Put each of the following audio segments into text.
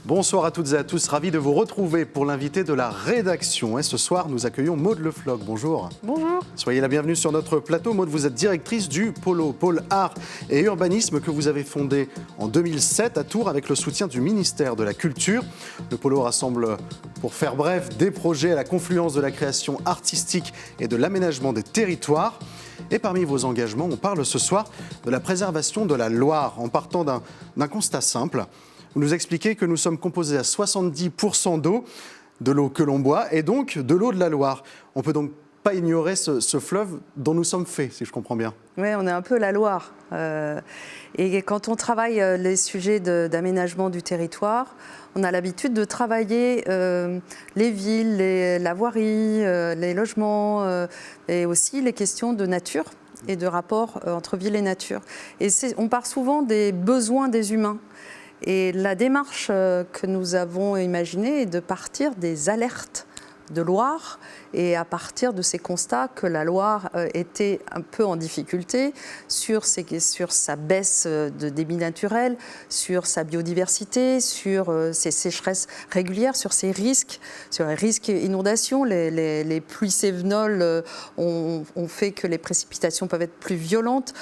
Bonsoir à toutes et à tous, ravi de vous retrouver pour l'invité de la rédaction. Et ce soir, nous accueillons Maude Le Floch. Bonjour. Bonjour. Soyez la bienvenue sur notre plateau. Maude, vous êtes directrice du pôle art et urbanisme que vous avez fondé en 2007 à Tours avec le soutien du ministère de la Culture. Le pôle rassemble, pour faire bref, des projets à la confluence de la création artistique et de l'aménagement des territoires. Et parmi vos engagements, on parle ce soir de la préservation de la Loire en partant d'un constat simple. Vous nous expliquez que nous sommes composés à 70% d'eau, de l'eau que l'on boit, et donc de l'eau de la Loire. On ne peut donc pas ignorer ce fleuve dont nous sommes faits, si je comprends bien. Oui, on est un peu la Loire. Et quand on travaille les sujets d'aménagement du territoire, on a l'habitude de travailler les villes, la voirie, les logements, et aussi les questions de nature et de rapport entre ville et nature. Et on part souvent des besoins des humains. Et la démarche que nous avons imaginée est de partir des alertes de Loire et à partir de ces constats que la Loire était un peu en difficulté sur sa baisse de débit naturel, sur sa biodiversité, sur ses sécheresses régulières, sur ses risques, sur les risques inondations. Les pluies cévenoles ont fait que les précipitations peuvent être plus violentes,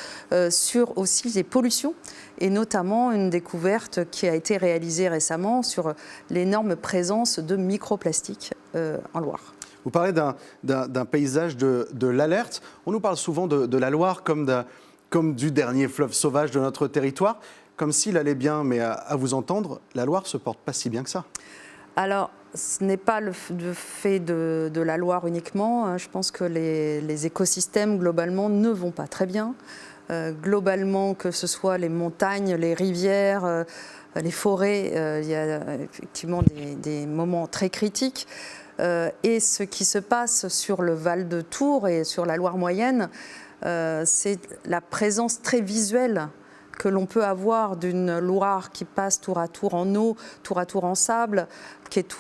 sur aussi les pollutions. Et notamment une découverte qui a été réalisée récemment sur l'énorme présence de microplastiques en Loire. Vous parlez d'un paysage de l'alerte. On nous parle souvent de la Loire comme du dernier fleuve sauvage de notre territoire, comme s'il allait bien, mais à vous entendre, la Loire ne se porte pas si bien que ça. Alors, ce n'est pas le fait de la Loire uniquement. Je pense que les écosystèmes, globalement, ne vont pas très bien. Globalement, que ce soit les montagnes, les rivières, les forêts, il y a effectivement des moments très critiques. Et ce qui se passe sur le Val de Tours et sur la Loire moyenne, c'est la présence très visuelle que l'on peut avoir d'une Loire qui passe tour à tour en eau, tour à tour en sable, qui est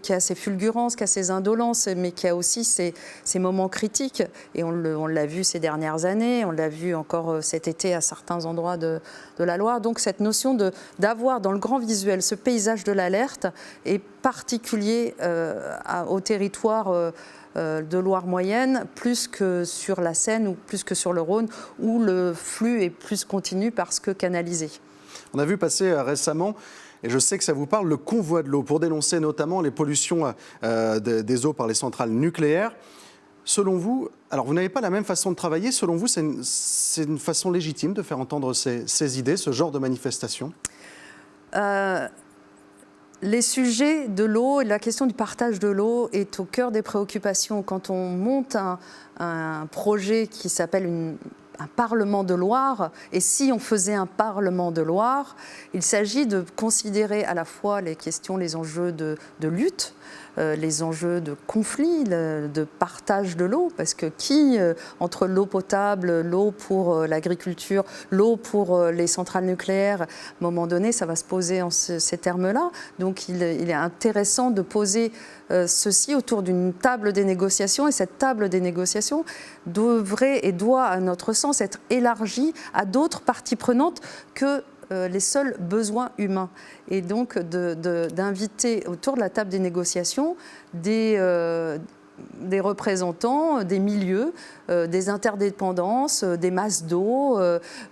qui a ses fulgurances, qui a ses indolences, mais qui a aussi ses moments critiques. Et on l'a vu ces dernières années, on l'a vu encore cet été à certains endroits de la Loire. Donc cette notion d'avoir dans le grand visuel ce paysage de l'alerte est particulier au territoire de Loire moyenne, plus que sur la Seine ou plus que sur le Rhône, où le flux est plus continu parce que canalisé. On a vu passer récemment, et je sais que ça vous parle, le convoi de l'eau pour dénoncer notamment les pollutions des eaux par les centrales nucléaires. Selon vous, alors vous n'avez pas la même façon de travailler, selon vous c'est une façon légitime de faire entendre ces idées, ce genre de manifestation ? Les sujets de l'eau et la question du partage de l'eau est au cœur des préoccupations. Quand on monte un projet qui s'appelle un Parlement de Loire, et si on faisait un Parlement de Loire, il s'agit de considérer à la fois les questions, les enjeux de lutte, les enjeux de conflit, de partage de l'eau, parce que entre l'eau potable, l'eau pour l'agriculture, l'eau pour les centrales nucléaires, à un moment donné, ça va se poser en ces termes-là. Donc il est intéressant de poser ceci autour d'une table des négociations, et cette table des négociations devrait et doit, à notre sens, être élargie à d'autres parties prenantes que les seuls besoins humains. Et donc d'inviter autour de la table des négociations des représentants des milieux, des interdépendances, des masses d'eau,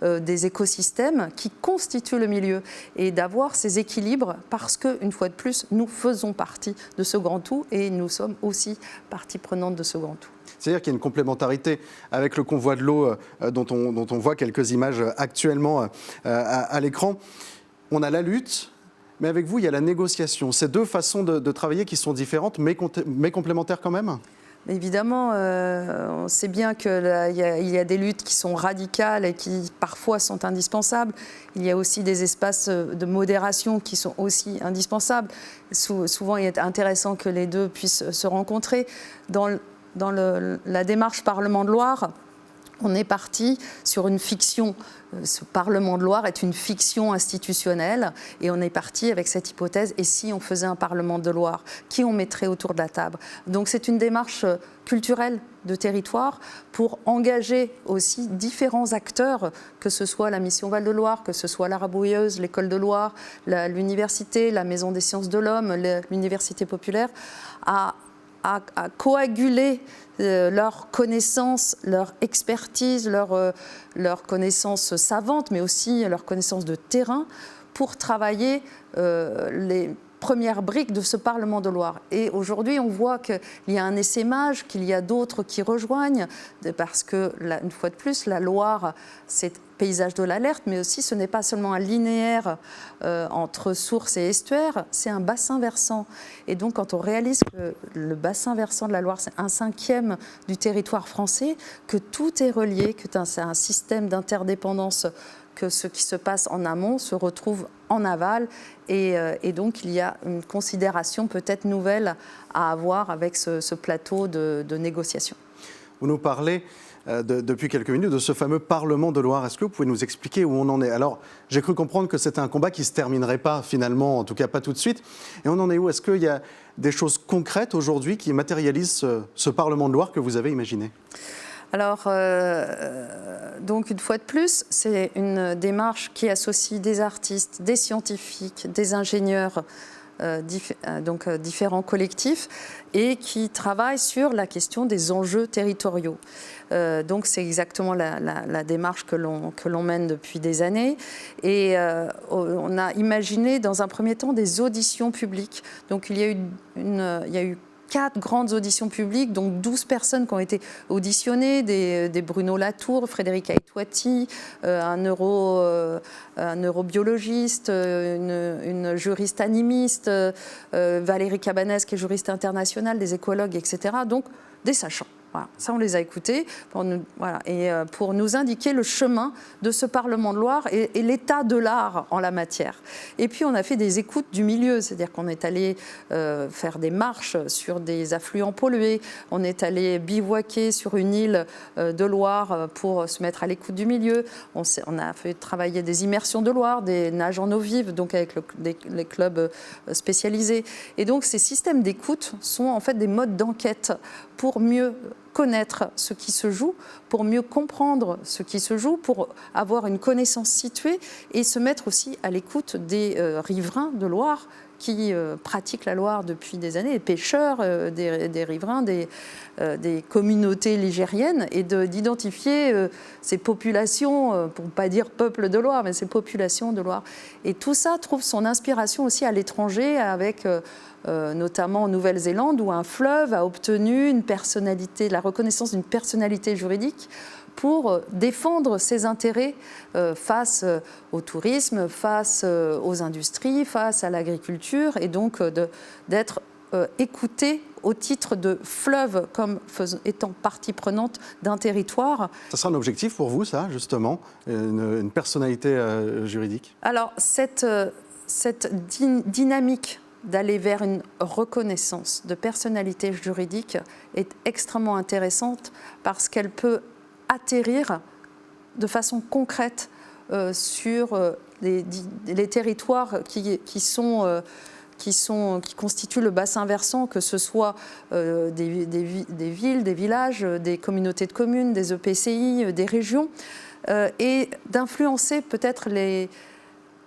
des écosystèmes qui constituent le milieu, et d'avoir ces équilibres parce qu'une fois de plus, nous faisons partie de ce grand tout et nous sommes aussi partie prenante de ce grand tout. C'est-à-dire qu'il y a une complémentarité avec le convoi de l'eau dont on voit quelques images actuellement à l'écran. On a la lutte, mais avec vous, il y a la négociation. C'est deux façons de travailler qui sont différentes, mais complémentaires quand même ? Évidemment, on sait bien qu'il y a des luttes qui sont radicales et qui parfois sont indispensables. Il y a aussi des espaces de modération qui sont aussi indispensables. Souvent, il est intéressant que les deux puissent se rencontrer. Dans la démarche Parlement de Loire, On est parti sur une fiction. Ce Parlement de Loire est une fiction institutionnelle et on est parti avec cette hypothèse. Et si on faisait un Parlement de Loire, qui on mettrait autour de la table? Donc c'est une démarche culturelle de territoire pour engager aussi différents acteurs, que ce soit la Mission Val-de-Loire, que ce soit la Rabouilleuse, l'École de Loire, l'université, la Maison des sciences de l'homme, l'université populaire, à coaguler leur connaissance, leur expertise, leur connaissance savante, mais aussi leur connaissance de terrain pour travailler les premières briques de ce Parlement de Loire. Et aujourd'hui, on voit qu'il y a un essaimage, qu'il y a d'autres qui rejoignent, parce que, une fois de plus, la Loire, c'est paysage de l'Alert, mais aussi ce n'est pas seulement un linéaire entre sources et estuaires, c'est un bassin versant. Et donc, quand on réalise que le bassin versant de la Loire, c'est 1/5 du territoire français, que tout est relié, que c'est un système d'interdépendance, que ce qui se passe en amont se retrouve en aval. Et donc, il y a une considération peut-être nouvelle à avoir avec ce plateau de négociation. Vous nous parlez depuis quelques minutes de ce fameux Parlement de Loire. Est-ce que vous pouvez nous expliquer où on en est? Alors, j'ai cru comprendre que c'était un combat qui ne se terminerait pas finalement, en tout cas pas tout de suite. Et on en est où? Est-ce qu'il y a des choses concrètes aujourd'hui qui matérialisent ce Parlement de Loire que vous avez imaginé? Alors, donc une fois de plus, c'est une démarche qui associe des artistes, des scientifiques, des ingénieurs, différents collectifs, et qui travaillent sur la question des enjeux territoriaux. Donc c'est exactement la démarche que l'on mène depuis des années. Et on a imaginé dans un premier temps des auditions publiques. Donc il y a eu 4 grandes auditions publiques, donc 12 personnes qui ont été auditionnées, des Bruno Latour, Frédéric Aïtouati, un neurobiologiste, une juriste animiste, Valérie Cabanès qui est juriste internationale, des écologues, etc. Donc des sachants. Voilà, ça, on les a écoutés pour nous indiquer le chemin de ce Parlement de Loire et l'état de l'art en la matière. Et puis, on a fait des écoutes du milieu, c'est-à-dire qu'on est allé faire des marches sur des affluents pollués, on est allé bivouaquer sur une île de Loire pour se mettre à l'écoute du milieu, on a fait travailler des immersions de Loire, des nages en eau vive, donc avec les clubs spécialisés. Et donc, ces systèmes d'écoute sont en fait des modes d'enquête pour mieux connaître ce qui se joue, pour mieux comprendre ce qui se joue, pour avoir une connaissance située et se mettre aussi à l'écoute des riverains de Loire qui pratiquent la Loire depuis des années, les pêcheurs, des riverains, des communautés ligériennes, et d'identifier ces populations, pour ne pas dire peuple de Loire, mais ces populations de Loire. Et tout ça trouve son inspiration aussi à l'étranger, avec notamment en Nouvelle-Zélande, où un fleuve a obtenu la reconnaissance d'une personnalité juridique pour défendre ses intérêts face au tourisme, face aux industries, face à l'agriculture, et donc d'être écouté au titre de fleuve comme étant partie prenante d'un territoire. Ça sera un objectif pour vous, ça, justement, une personnalité juridique? Alors, cette dynamique d'aller vers une reconnaissance de personnalité juridique est extrêmement intéressante parce qu'elle peut atterrir de façon concrète sur les territoires qui constituent le bassin versant, que ce soit des villes, des villages, des communautés de communes, des EPCI, des régions, et d'influencer peut-être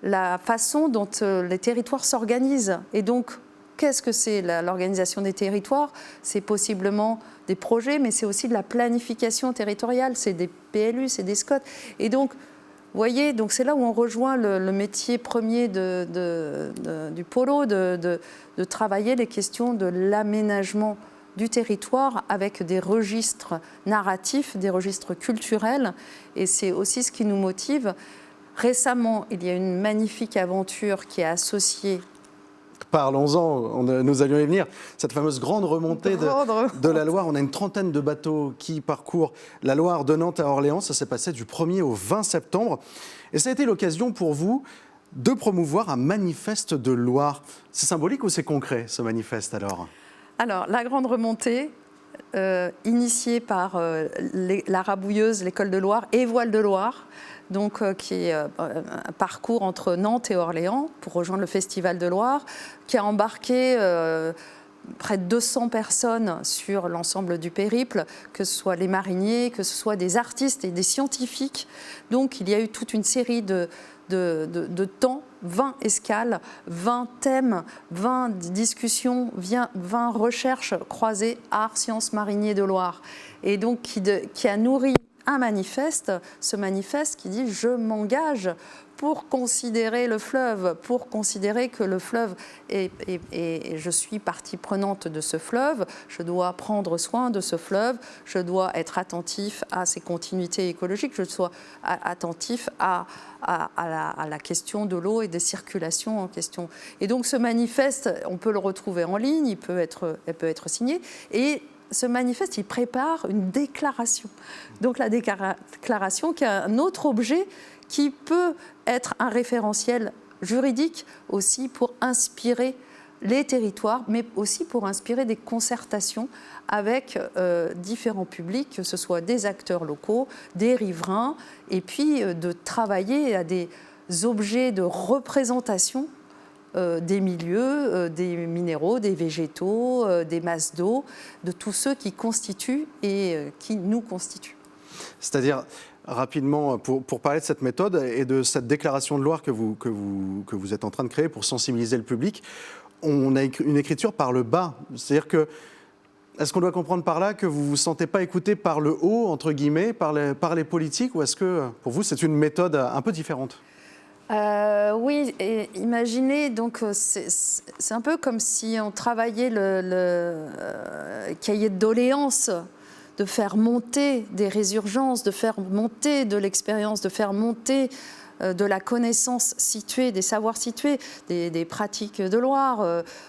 la façon dont les territoires s'organisent. Et donc, qu'est-ce que c'est l'organisation des territoires? C'est possiblement des projets, mais c'est aussi de la planification territoriale, c'est des PLU, c'est des SCOT. Et donc, vous voyez, donc c'est là où on rejoint le métier premier du polo, de travailler les questions de l'aménagement du territoire avec des registres narratifs, des registres culturels. Et c'est aussi ce qui nous motive. Récemment, il y a une magnifique aventure qui est associée. Parlons-en, nous allions y venir. Cette fameuse grande remontée de la Loire. On a une trentaine de bateaux qui parcourent la Loire de Nantes à Orléans. Ça s'est passé du 1er au 20 septembre. Et ça a été l'occasion pour vous de promouvoir un manifeste de Loire. C'est symbolique ou c'est concret, ce manifeste, alors? Alors, la grande remontée, initié par la Rabouilleuse, l'École de Loire et Voile de Loire, donc, qui est un parcours entre Nantes et Orléans pour rejoindre le Festival de Loire, qui a embarqué près de 200 personnes sur l'ensemble du périple, que ce soit les mariniers, que ce soit des artistes et des scientifiques. Donc il y a eu toute une série de temps, 20 escales, 20 thèmes, 20 discussions, 20 recherches croisées art, sciences, mariniers de Loire. Et donc qui a nourri un manifeste, ce manifeste qui dit « Je m'engage » pour considérer le fleuve, pour considérer que le fleuve et je suis partie prenante de ce fleuve, je dois prendre soin de ce fleuve, je dois être attentif à ses continuités écologiques, je dois être attentif à la question de l'eau et des circulations en question. Et donc ce manifeste, on peut le retrouver en ligne, il peut être signé, et ce manifeste, il prépare une déclaration. Donc la déclaration qui a un autre objet qui peut être un référentiel juridique aussi pour inspirer les territoires, mais aussi pour inspirer des concertations avec différents publics, que ce soit des acteurs locaux, des riverains, et puis de travailler à des objets de représentation des milieux, des minéraux, des végétaux, des masses d'eau, de tous ceux qui constituent et qui nous constituent. C'est-à-dire, rapidement, pour parler de cette méthode et de cette déclaration de Loire que vous êtes en train de créer pour sensibiliser le public, on a une écriture par le bas. C'est-à-dire que, est-ce qu'on doit comprendre par là que vous ne vous sentez pas écouté par le haut, entre guillemets, par les politiques, ou est-ce que, pour vous, c'est une méthode un peu différente ? Oui, et imaginez, donc c'est un peu comme si on travaillait le cahier de doléances, de faire monter des résurgences, de faire monter de l'expérience, de faire monter de la connaissance située, des savoirs situés, des pratiques de Loire.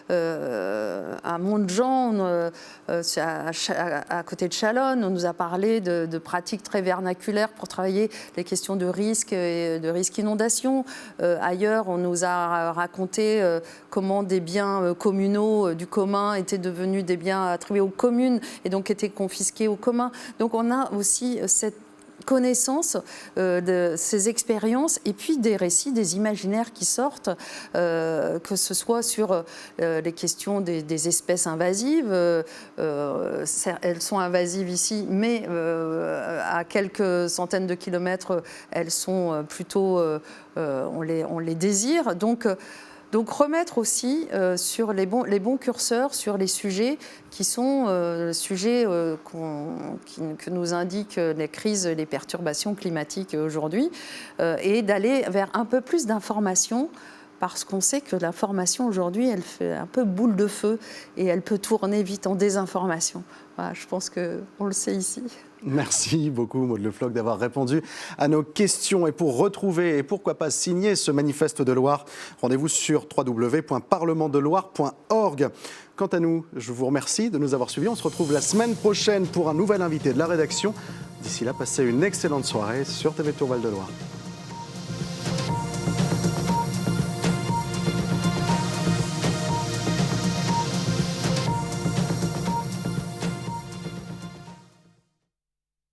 À Montjean, à côté de Chalonne, on nous a parlé de pratiques très vernaculaires pour travailler les questions de risque et de risque inondation. Ailleurs, on nous a raconté comment des biens communaux du commun étaient devenus des biens attribués aux communes et donc étaient confisqués aux communs. Donc on a aussi cette connaissance de ces expériences et puis des récits, des imaginaires qui sortent, que ce soit sur les questions des espèces invasives. Elles sont invasives ici, mais à quelques centaines de kilomètres, elles sont plutôt, on les désire. Donc remettre aussi sur les bons curseurs, sur les sujets qui sont sujets que nous indiquent les crises, les perturbations climatiques aujourd'hui, et d'aller vers un peu plus d'information, parce qu'on sait que l'information aujourd'hui, elle fait un peu boule de feu et elle peut tourner vite en désinformation. Voilà, je pense qu'on le sait ici. Merci beaucoup, Maude Le Floch, d'avoir répondu à nos questions. Et pour retrouver et pourquoi pas signer ce manifeste de Loire, rendez-vous sur www.parlementdeloire.org. Quant à nous, je vous remercie de nous avoir suivis. On se retrouve la semaine prochaine pour un nouvel invité de la rédaction. D'ici là, passez une excellente soirée sur TV Tour Val de Loire.